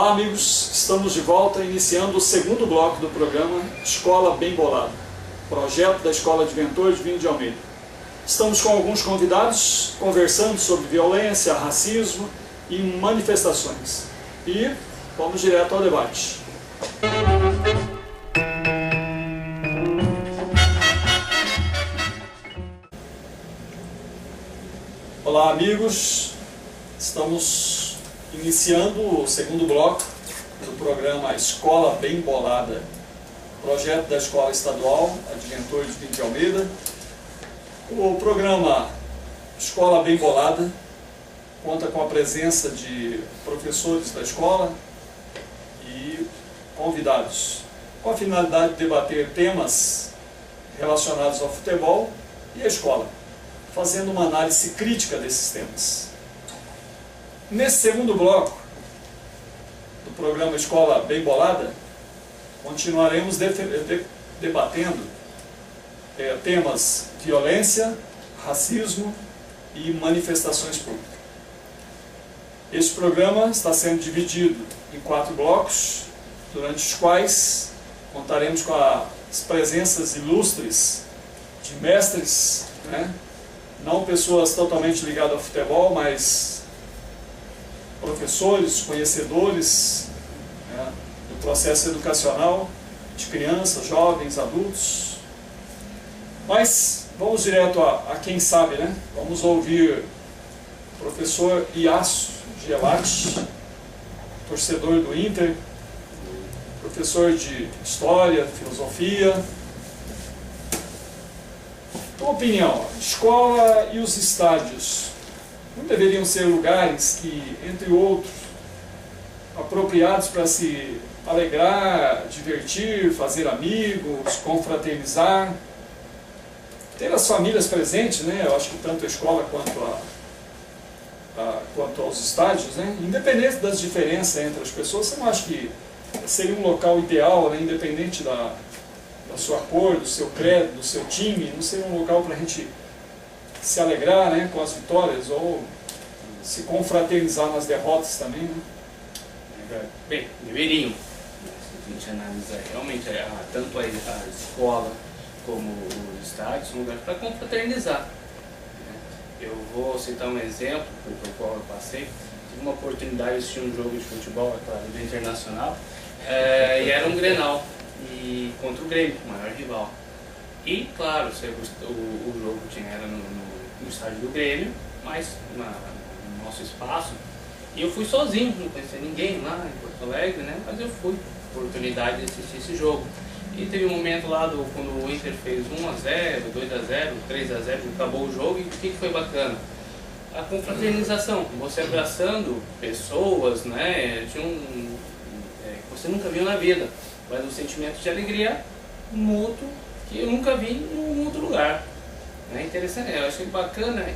Olá amigos, estamos de volta iniciando o segundo bloco do programa Escola Bem Bolada, projeto da Escola Adventor de Vinho de Almeida. Estamos com alguns convidados conversando sobre violência, racismo e manifestações. E vamos direto ao debate. Olá amigos, estamos iniciando o segundo bloco do programa Escola Bem Bolada, projeto da Escola Estadual Adventor de Vinho de Almeida. O programa Escola Bem Bolada conta com a presença de professores da escola e convidados, com a finalidade de debater temas relacionados ao futebol e à escola, fazendo uma análise crítica desses temas. Nesse segundo bloco do programa Escola Bem Bolada, continuaremos debatendo temas violência, racismo e manifestações públicas. Este programa está sendo dividido em 4 blocos, durante os quais contaremos com as presenças ilustres de mestres, não pessoas totalmente ligadas ao futebol, mas professores, conhecedores do processo educacional de crianças, jovens, adultos. Mas vamos direto a quem sabe, Vamos ouvir o professor Iasso Gelati, torcedor do Inter, professor de História, Filosofia. Tua opinião, a escola e os estádios não deveriam ser lugares que, entre outros, apropriados para se alegrar, divertir, fazer amigos, confraternizar, ter as famílias presentes, Eu acho que tanto a escola quanto aos estádios, Independente das diferenças entre as pessoas, você não acha que seria um local ideal, independente da sua cor, do seu credo, do seu time, não seria um local para a gente se alegrar com as vitórias ou se confraternizar nas derrotas também, Bem, deveriam. Se a gente analisar realmente, tanto a escola como os estádios são lugares para confraternizar. Eu vou citar um exemplo pelo qual eu passei. Tive uma oportunidade de assistir um jogo de futebol, do Internacional, e era um Grenal contra o Grêmio, o maior rival. E, claro, o jogo era no estádio do Grêmio, mas no nosso espaço. E eu fui sozinho, não conhecia ninguém lá em Porto Alegre, mas eu fui, oportunidade de assistir esse jogo. E teve um momento lá quando o Inter fez 1-0, 2-0, 3-0, acabou o jogo, e o que foi bacana? A confraternização, você abraçando pessoas, que você nunca viu na vida, mas um sentimento de alegria mútuo que eu nunca vi em um outro lugar. É interessante, eu achei bacana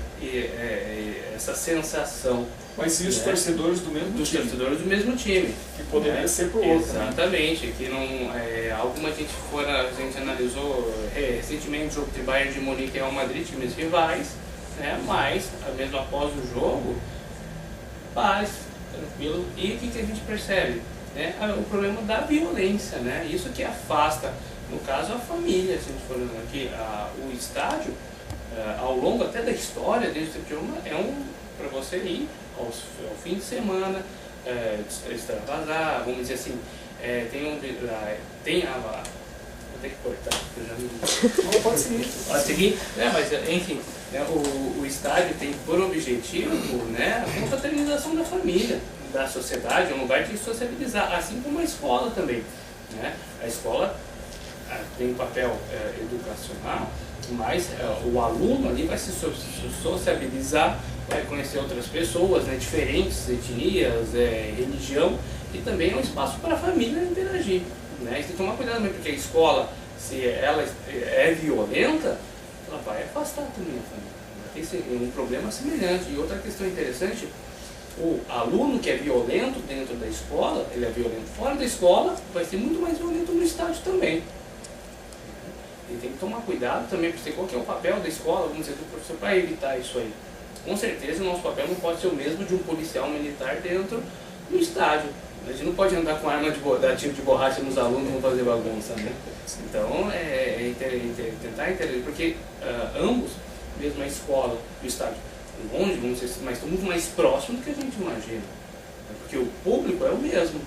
essa sensação. Mas isso torcedores do mesmo time. Torcedores do mesmo time. Que poderia ser para o outro. Exatamente. Que não, alguma a gente analisou recentemente o jogo de Bayern de Munique e Real Madrid, times rivais, mas mesmo após o jogo, paz, tranquilo. E o que a gente percebe? O problema da violência, isso que afasta, no caso, a família. Se a gente for olhando aqui, o estádio, ao longo até da história desse idioma, para você ir ao fim de semana, extravasar, vamos dizer assim, vou ter que cortar, eu já não pode seguir. Pode seguir? Mas enfim, o estádio tem por objetivo a confraternização da família, da sociedade, é um lugar de sociabilizar, assim como a escola também. A escola tem um papel educacional, mas o aluno ali vai se sociabilizar, vai conhecer outras pessoas, diferentes etnias, religião, e também é um espaço para a família interagir. E tem que tomar cuidado também, porque a escola, se ela é violenta, ela vai afastar também a família. Tem que ser um problema semelhante. E outra questão interessante, o aluno que é violento dentro da escola, ele é violento fora da escola, vai ser muito mais violento no estádio também. E tem que tomar cuidado também, porque qual que é o papel da escola, vamos dizer, do professor, para evitar isso aí. Com certeza o nosso papel não pode ser o mesmo de um policial militar dentro do estádio. A gente não pode andar com arma dar tiro de borracha nos alunos e não fazer bagunça, né? Então, tentar entender, porque ambos, mesmo a escola e o estádio, longe, vamos dizer, mas estão muito mais próximos do que a gente imagina. Porque o público é o mesmo.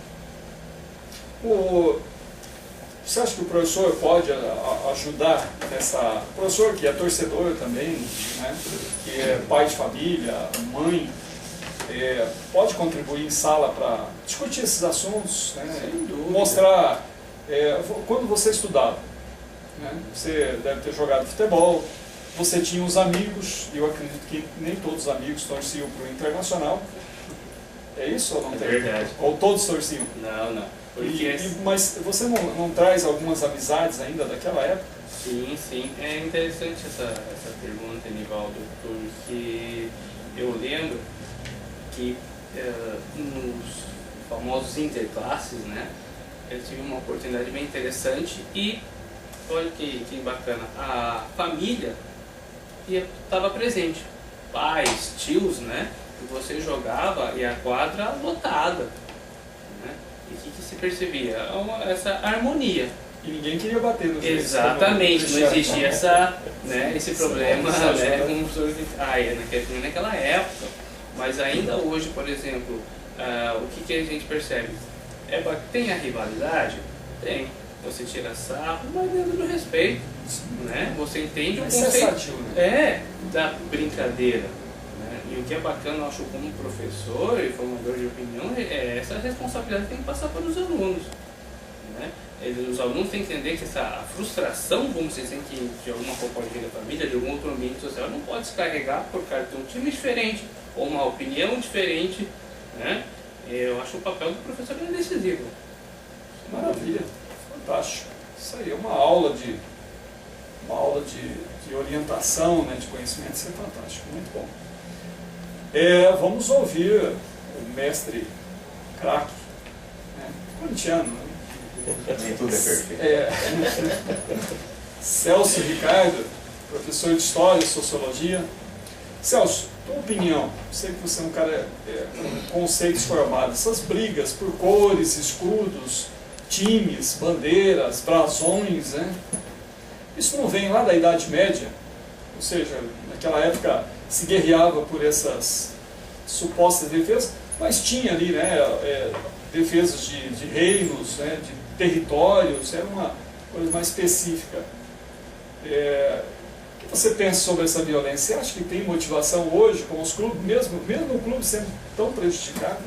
Você acha que o professor pode ajudar nessa... O professor que é torcedor também, né? Que é pai de família, mãe, pode contribuir em sala para discutir esses assuntos, né? Mostrar... quando você estudava, né? Você deve ter jogado futebol, você tinha os amigos, e eu acredito que nem todos os amigos torciam para o Internacional. É isso ou não tem? É verdade. Ou todos torciam? Não. Porque... Mas você não traz algumas amizades ainda daquela época? Sim. É interessante essa pergunta, Nivaldo, porque eu lembro que nos famosos interclasses, né, eu tive uma oportunidade bem interessante e olha que bacana, a família estava presente, pais, tios, né, e você jogava e a quadra lotada, né, e o que se percebia? Essa harmonia. E ninguém queria bater no juiz. Exatamente, não existia esse problema, naquela época. Mas ainda hoje, por exemplo, o que a gente percebe? Tem a rivalidade? Tem. Você tira sarro, mas dentro do respeito. Né? Você entende o conceito da brincadeira. Né? E o que é bacana, eu acho, como professor e formador de opinião, é essa responsabilidade que tem que passar para os alunos. Né? Os alunos têm que entender que a frustração, vamos dizer, que de alguma componente da família, de algum outro ambiente social, não pode se carregar por causa de um time diferente ou uma opinião diferente. Né? Eu acho o papel do professor bem decisivo. Maravilha, fantástico. Isso aí é uma aula de orientação, né, de conhecimento, isso é fantástico, muito bom. Vamos ouvir o mestre craque, né, corintiano, né? Nem tudo é perfeito. Celso Ricardo, professor de História e Sociologia. Celso, tua opinião, sei que você é um cara com conceitos formados, essas brigas por cores, escudos, times, bandeiras, brasões, né? Isso não vem lá da Idade Média? Ou seja, naquela época se guerreava por essas supostas defesas, mas tinha ali, né, defesas de reinos, né, de territórios, era uma coisa mais específica. O que você pensa sobre essa violência? Você acha que tem motivação hoje, com os clubes, mesmo o clube sendo tão prejudicado?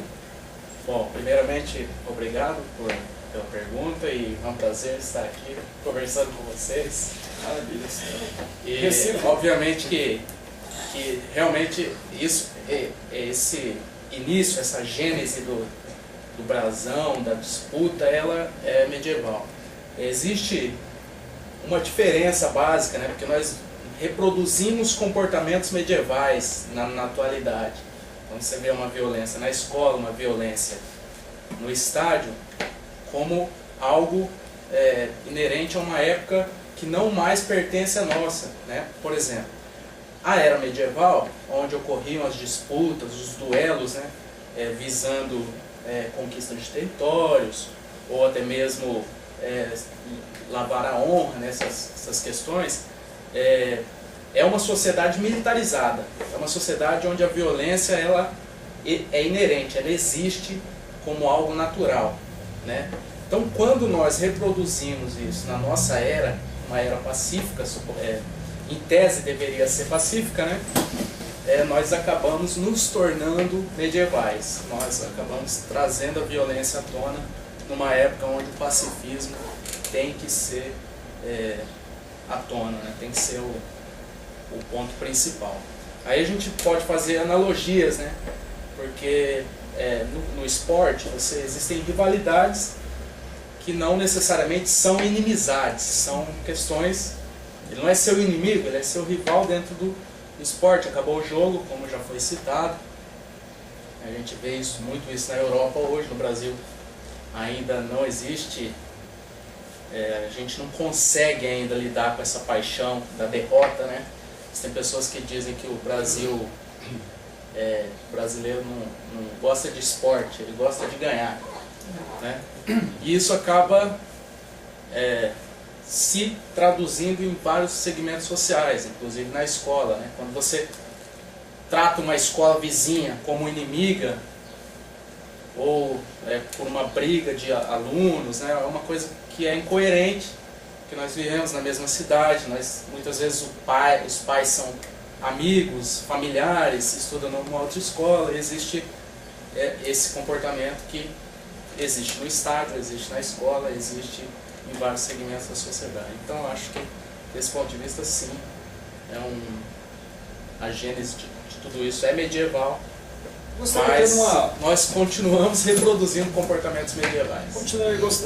Bom, primeiramente, obrigado pela pergunta e é um prazer estar aqui conversando com vocês. Maravilha. E obviamente que realmente esse início, essa gênese do brasão, da disputa, ela é medieval. Existe uma diferença básica, né, porque nós reproduzimos comportamentos medievais na atualidade. Então você vê uma violência na escola, uma violência no estádio, como algo inerente a uma época que não mais pertence à nossa, né? Por exemplo, a era medieval, onde ocorriam as disputas, os duelos, né? Visando conquista de territórios, ou até mesmo lavar a honra, né? Essas questões, é uma sociedade militarizada, é uma sociedade onde a violência ela é inerente, ela existe como algo natural, né? Então, quando nós reproduzimos isso na nossa era, uma era pacífica, em tese deveria ser pacífica, né? Nós acabamos nos tornando medievais, nós acabamos trazendo a violência à tona numa época onde o pacifismo tem que ser à tona, né? Tem que ser o ponto principal. Aí a gente pode fazer analogias, né? Porque no esporte existem rivalidades que não necessariamente são inimizades, são questões, ele não é seu inimigo, ele é seu rival dentro do esporte. Acabou o jogo, como já foi citado, a gente vê muito isso na Europa hoje, no Brasil ainda não existe, a gente não consegue ainda lidar com essa paixão da derrota, né? Tem pessoas que dizem que o brasileiro não gosta de esporte, ele gosta de ganhar. né? E isso acaba se traduzindo em vários segmentos sociais, inclusive na escola, né? Quando você trata uma escola vizinha como inimiga, ou por uma briga de alunos, né? É uma coisa que é incoerente, que nós vivemos na mesma cidade, muitas vezes os pais são amigos, familiares, estudam numa outra escola, e existe esse comportamento que existe no estádio, existe na escola, existe em vários segmentos da sociedade. Então eu acho que, desse ponto de vista, sim, a gênese de tudo isso é medieval, mas nós continuamos reproduzindo comportamentos medievais.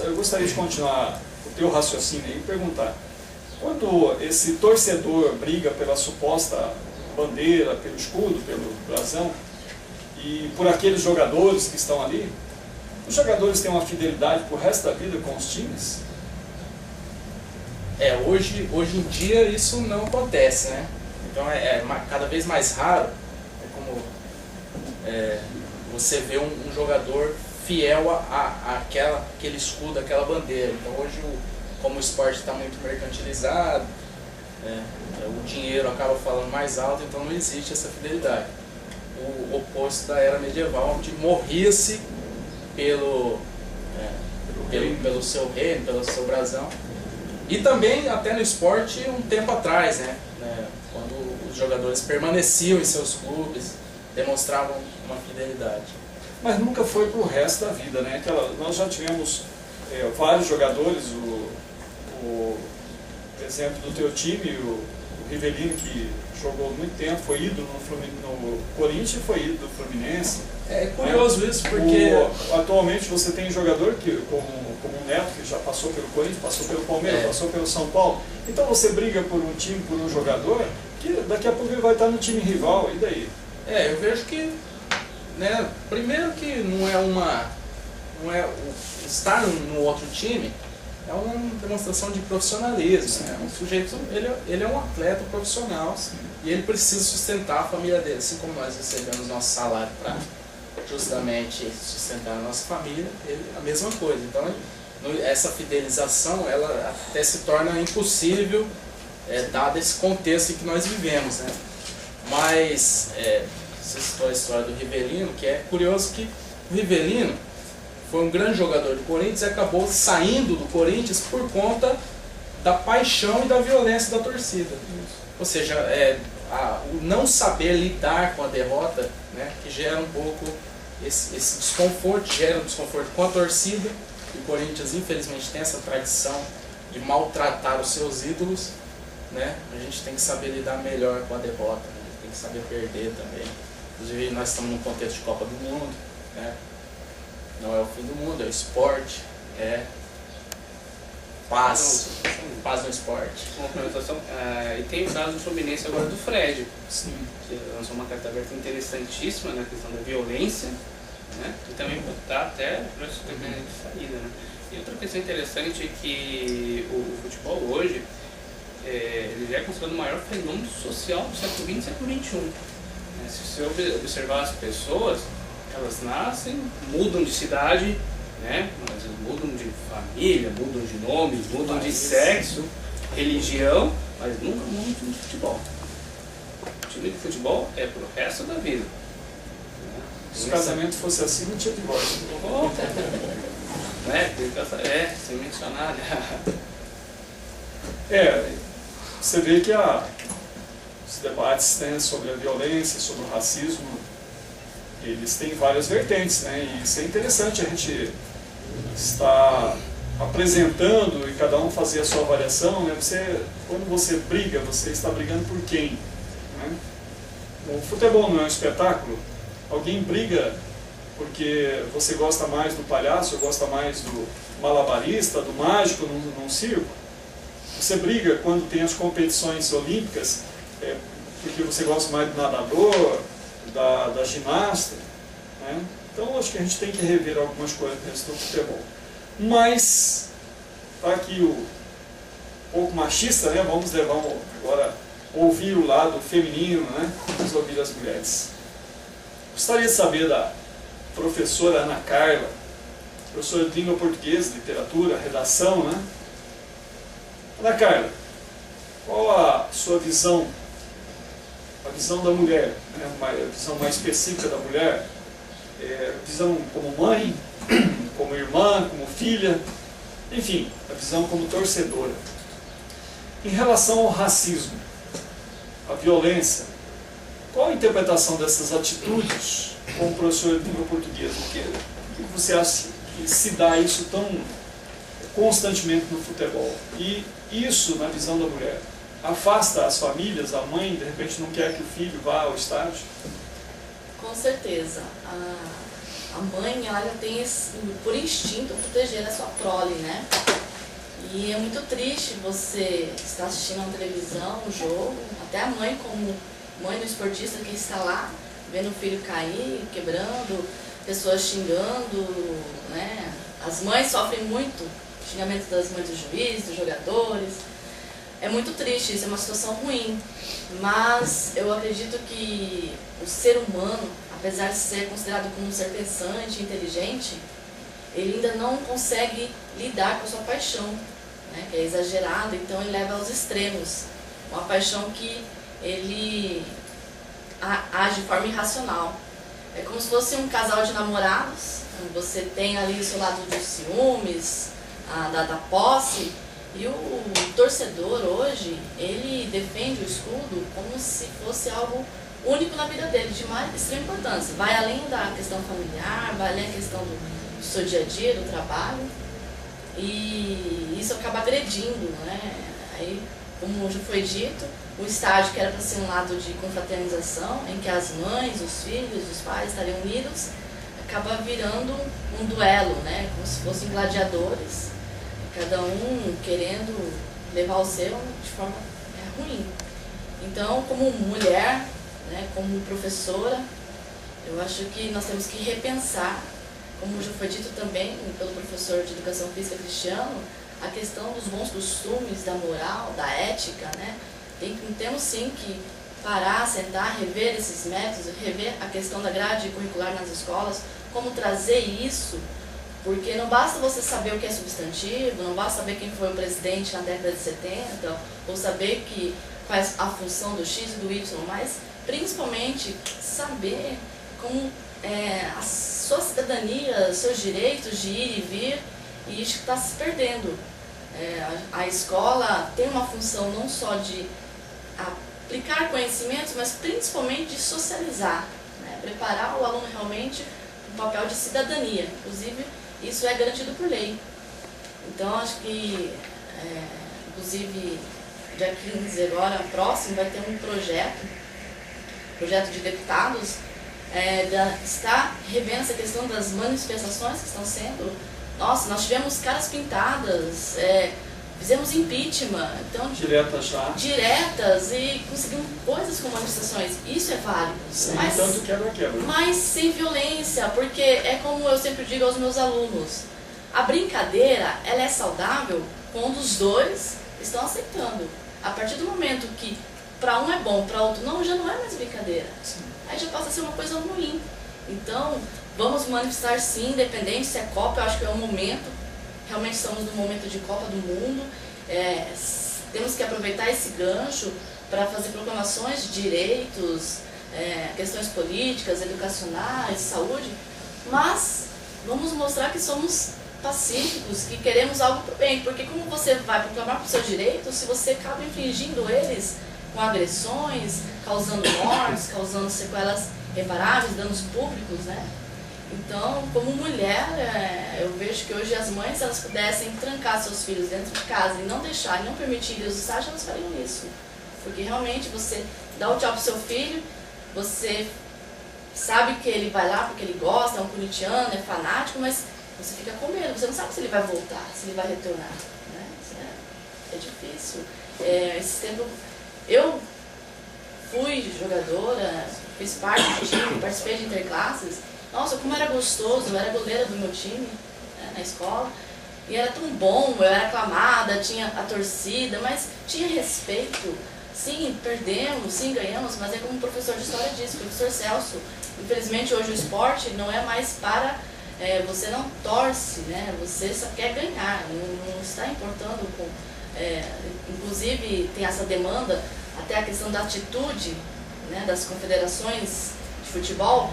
Eu gostaria de continuar o teu raciocínio aí e perguntar: quando esse torcedor briga pela suposta bandeira, pelo escudo, pelo brasão, e por aqueles jogadores que estão ali, os jogadores têm uma fidelidade pro resto da vida com os times? Hoje em dia isso não acontece, né? Então cada vez mais raro, como você vê um jogador fiel àquele escudo, àquela bandeira. Então hoje, como o esporte está muito mercantilizado, o dinheiro acaba falando mais alto, então não existe essa fidelidade. O oposto da era medieval, onde morria-se pelo seu reino, pelo seu brasão. E também até no esporte um tempo atrás, né? Quando os jogadores permaneciam em seus clubes, demonstravam uma fidelidade. Mas nunca foi para o resto da vida, né? Nós já tivemos vários jogadores, o exemplo do teu time, o Rivellino, que jogou muito tempo, foi ídolo no Corinthians e foi ídolo do Fluminense. É curioso isso, porque atualmente você tem jogador como o Neto, que já passou pelo Corinthians, passou pelo Palmeiras, passou pelo São Paulo. Então você briga por um time, por um jogador, que daqui a pouco ele vai estar no time rival, e daí? Eu vejo que, né, primeiro que não é estar no outro time é uma demonstração de profissionalismo, né? O sujeito, ele é um atleta profissional, sim, e ele precisa sustentar a família dele, assim como nós recebemos nosso salário para justamente sustentar a nossa família, a mesma coisa. Então essa fidelização, ela até se torna impossível, dado esse contexto em que nós vivemos, né? Mas você citou a história do Rivellino, que é curioso que o Rivellino foi um grande jogador do Corinthians e acabou saindo do Corinthians por conta da paixão e da violência da torcida. Ou seja, o não saber lidar com a derrota, né, que gera um pouco esse desconforto, gera um desconforto com a torcida. E o Corinthians, infelizmente, tem essa tradição de maltratar os seus ídolos, né? A gente tem que saber lidar melhor com a derrota, né? A gente tem que saber perder também. Inclusive, nós estamos num contexto de Copa do Mundo, né? Não é o fim do mundo, é o esporte, paz no esporte. Uma complementação, e tem o caso do Fluminense agora do Fred, sim, que lançou uma carta aberta interessantíssima na questão da violência, né? E também botar até para esse terreno de saída, né? E outra questão interessante é que o futebol hoje, ele já é considerado o maior fenômeno social do século XX e século XXI. Se você observar as pessoas, elas nascem, mudam de cidade, né? Mas mudam de família, mudam de nome, mudam de sexo, religião, mas nunca mudam de time de futebol. O time de futebol é pro resto da vida. Se o casamento fosse assim, não tinha divórcio. Sem mencionar. Você vê que os debates, né, sobre a violência, sobre o racismo, eles têm várias vertentes, né? E isso é interessante a gente estar apresentando e cada um fazer a sua avaliação, né? Quando você briga, você está brigando por quem? Né? O futebol não é um espetáculo? Alguém briga porque você gosta mais do palhaço, gosta mais do malabarista, do mágico num circo? Você briga quando tem as competições olímpicas porque você gosta mais do nadador, da ginasta, né? Então acho que a gente tem que rever algumas coisas dentro do futebol. Mas está aqui um pouco machista, né? Vamos agora ouvir o lado feminino, né? Vamos ouvir as mulheres. Gostaria de saber da professora Ana Carla professora de língua portuguesa, literatura, redação, né? Ana Carla, qual a sua visão, a visão da mulher, né? A visão mais específica da mulher, visão como mãe, como irmã, como filha, enfim, a visão como torcedora. Em relação ao racismo, a violência, qual a interpretação dessas atitudes como professor de língua portuguesa? Por que você acha que se dá isso tão constantemente no futebol? E isso, na visão da mulher, afasta as famílias, a mãe de repente não quer que o filho vá ao estádio? Com certeza. A mãe, ela tem por instinto proteger a sua prole, né? E é muito triste você estar assistindo a televisão, um jogo, até a mãe como mãe do esportista que está lá, vendo o filho cair, quebrando, pessoas xingando, né? As mães sofrem muito xingamento das mães dos juízes, dos jogadores. É muito triste, isso é uma situação ruim, mas eu acredito que o ser humano, apesar de ser considerado como um ser pensante, inteligente, ele ainda não consegue lidar com a sua paixão, né, que é exagerada, então ele leva aos extremos. Uma paixão que ele age de forma irracional. É como se fosse um casal de namorados, você tem ali o seu lado dos ciúmes, da posse, e o torcedor hoje, ele defende o escudo como se fosse algo único na vida dele, de mais extrema importância. Vai além da questão familiar, vai além da questão do seu dia a dia, do trabalho, e isso acaba agredindo, né? Aí, como já foi dito, o estádio, que era para ser um lado de confraternização, em que as mães, os filhos, os pais estariam unidos, acaba virando um duelo, né? Como se fossem gladiadores, cada um querendo levar o seu de forma ruim. Então, como mulher, né, como professora, eu acho que nós temos que repensar, como já foi dito também pelo professor de Educação Física Cristiano, a questão dos bons costumes, da moral, da ética, né? Temos sim que parar, sentar, rever esses métodos, rever a questão da grade curricular nas escolas, como trazer isso, porque não basta você saber o que é substantivo, não basta saber quem foi o presidente na década de 70, ou saber qual é a função do X e do Y, mas principalmente saber como a sua cidadania, seus direitos de ir e vir, e isso está se perdendo. A escola tem uma função não só de aplicar conhecimentos, mas principalmente de socializar, né? Preparar o aluno realmente para o papel de cidadania. Inclusive, isso é garantido por lei. Então, acho que, inclusive, dia 15 agora, próximo, vai ter um projeto de deputados, está revendo essa questão das manifestações que estão sendo. Nossa, nós tivemos caras pintadas, fizemos impeachment, então, diretas, e conseguimos coisas com manifestações. Isso é válido. Sem mas, tanto quebra-quebra. Mas sem violência, porque é como eu sempre digo aos meus alunos, a brincadeira, ela é saudável quando os dois estão aceitando. A partir do momento que para um é bom, para outro não, já não é mais brincadeira. Sim. Aí já passa a ser uma coisa ruim. Então, vamos manifestar sim, independente se é Copa, eu acho que é o momento. Realmente estamos no momento de Copa do Mundo. Temos que aproveitar esse gancho para fazer proclamações de direitos, questões políticas, educacionais, saúde, mas vamos mostrar que somos pacíficos, que queremos algo para o bem, porque como você vai proclamar por seus direitos se você acaba infringindo eles com agressões, causando mortes, causando sequelas reparáveis, danos públicos, né? Então, como mulher, eu vejo que hoje as mães, se elas pudessem trancar seus filhos dentro de casa e não deixar, não permitir eles usar, elas fariam isso. Porque realmente você dá o tchau pro seu filho, você sabe que ele vai lá porque ele gosta, é um corintiano, é fanático, mas você fica com medo, você não sabe se ele vai voltar, se ele vai retornar, né? É difícil. Esse tempo, eu fui jogadora, fiz parte do time, participei de interclasses. Nossa, como era gostoso, eu era goleira do meu time, né, na escola, e era tão bom, eu era aclamada, tinha a torcida, mas tinha respeito. Sim, perdemos, sim, ganhamos, mas é como o professor de história disse, o professor Celso, infelizmente hoje o esporte não é mais para você não torce, né? Você só quer ganhar, não está importando com... inclusive tem essa demanda, até a questão da atitude, né, das confederações de futebol.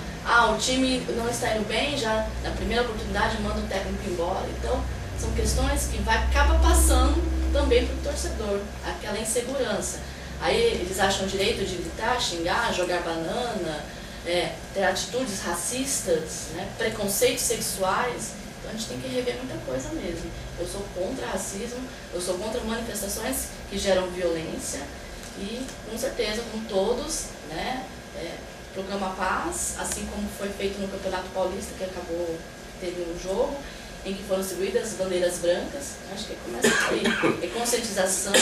O time não está indo bem, já na primeira oportunidade manda o técnico embora. Então são questões que acaba passando também para o torcedor, aquela insegurança. Aí eles acham o direito de gritar, xingar, jogar banana, ter atitudes racistas, né, preconceitos sexuais. Então a gente tem que rever muita coisa mesmo. Eu sou contra racismo, eu sou contra manifestações que geram violência e com certeza com todos, né, proclama a paz, assim como foi feito no Campeonato Paulista, que teve um jogo em que foram distribuídas as bandeiras brancas. Acho que começa por aí, conscientização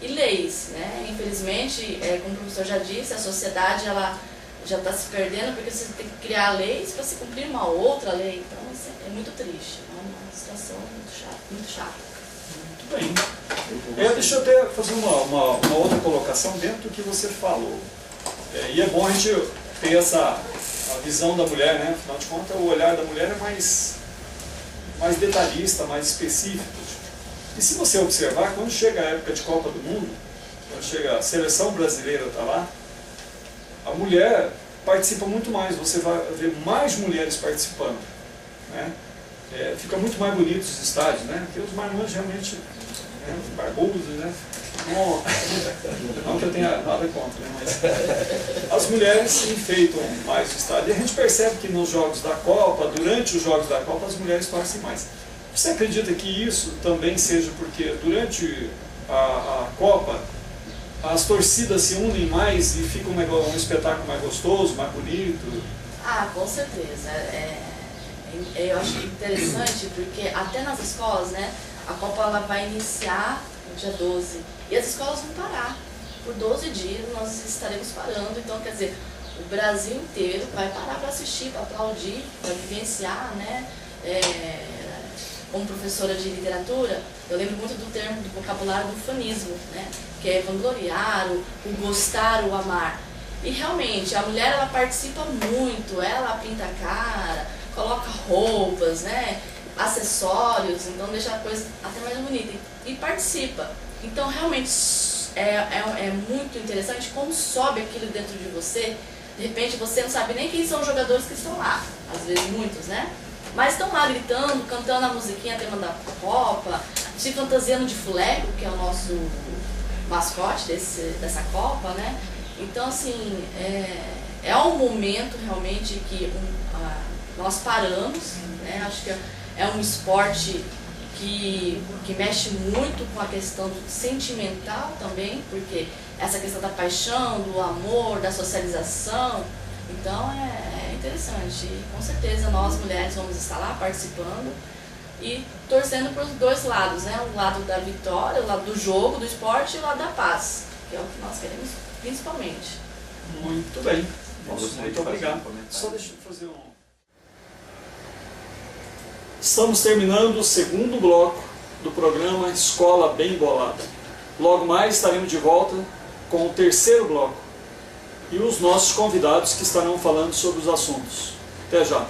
e leis, né? Infelizmente, como o professor já disse, a sociedade ela já está se perdendo porque você tem que criar leis para se cumprir uma outra lei. Então isso é muito triste, é uma situação muito chata. Muito bem. Deixa eu até fazer uma outra colocação dentro do que você falou. E é bom a gente ter a visão da mulher, né? Afinal de contas, o olhar da mulher é mais detalhista, mais específico. E se você observar, quando chega a época de Copa do Mundo, quando chega a seleção brasileira está lá, a mulher participa muito mais, você vai ver mais mulheres participando, né? Fica muito mais bonito os estádios, né? Porque os marmanjos realmente, né, barbudos, né? Não que eu tenha nada contra, né? Mas as mulheres enfeitam mais o estádio. E a gente percebe que nos jogos da Copa, durante os jogos da Copa, as mulheres torcem mais. Você acredita que isso também seja porque durante a Copa as torcidas se unem mais e fica um espetáculo mais gostoso, mais bonito? Com certeza. Eu acho interessante porque até nas escolas, né, a Copa ela vai iniciar no dia 12 e as escolas vão parar. Por 12 dias nós estaremos parando, então quer dizer, o Brasil inteiro vai parar para assistir, para aplaudir, para vivenciar, né? Como professora de literatura, eu lembro muito do termo, do vocabulário do fanismo, né? Que é vangloriar, o gostar, o amar. E realmente, a mulher ela participa muito, ela pinta a cara, coloca roupas, né? Acessórios, então deixa a coisa até mais bonita. E participa. Então realmente é muito interessante como sobe aquilo dentro de você. De repente você não sabe nem quem são os jogadores que estão lá, às vezes muitos, né? Mas estão lá gritando, cantando a musiquinha tema da Copa, se fantasiando de Fuleco, que é o nosso mascote dessa Copa, né? Então assim, é um momento realmente que nós paramos, né? Acho que é um esporte que mexe muito com a questão sentimental também, porque essa questão da paixão, do amor, da socialização, então é interessante. E com certeza nós mulheres vamos estar lá participando e torcendo para os dois lados, né? O lado da vitória, o lado do jogo, do esporte e o lado da paz, que é o que nós queremos principalmente. Muito bem. Muito obrigado. Só deixa eu fazer Estamos terminando o segundo bloco do programa Escola Bem Bolada. Logo mais estaremos de volta com o terceiro bloco e os nossos convidados que estarão falando sobre os assuntos. Até já!